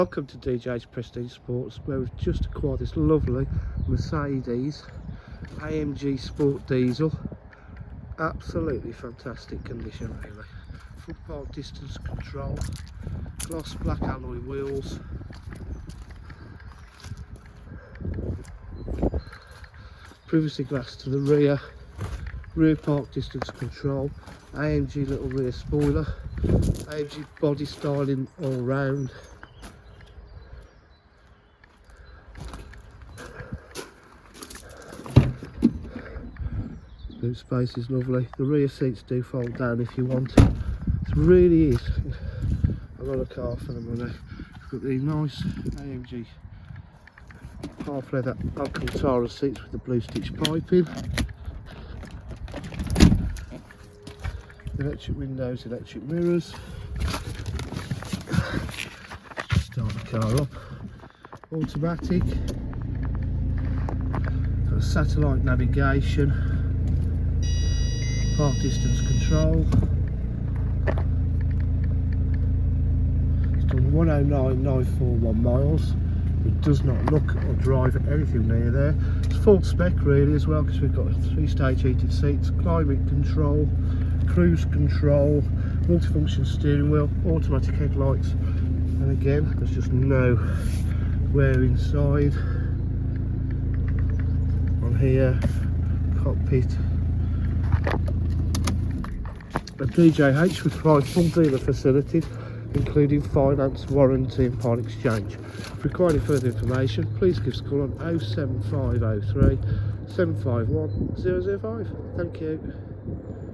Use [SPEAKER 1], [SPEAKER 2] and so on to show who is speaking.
[SPEAKER 1] Welcome to DJ's Prestige Sports, where we've just acquired this lovely Mercedes AMG Sport Diesel. Absolutely fantastic condition, really. Full park distance control, gloss black alloy wheels, privacy glass to the rear park distance control, AMG little rear spoiler, AMG body styling all round. Boot space is lovely. The rear seats do fold down if you want. It really is a lot of car for the money. Got the nice AMG half leather Alcantara seats with the blue stitch piping. Electric windows, electric mirrors. Start the car up. Automatic. Got satellite navigation. Park distance control. It's done 109,941 miles. It does not look or drive anything near there. It's full spec really as well, because we've got 3-stage heated seats, climate control, cruise control, multifunction steering wheel, automatic headlights, and again there's just no wear inside. On here, cockpit. At DJH we provide full dealer facilities, including finance, warranty and part exchange. If you require any further information, please give us a call on 07503 751 005. Thank you.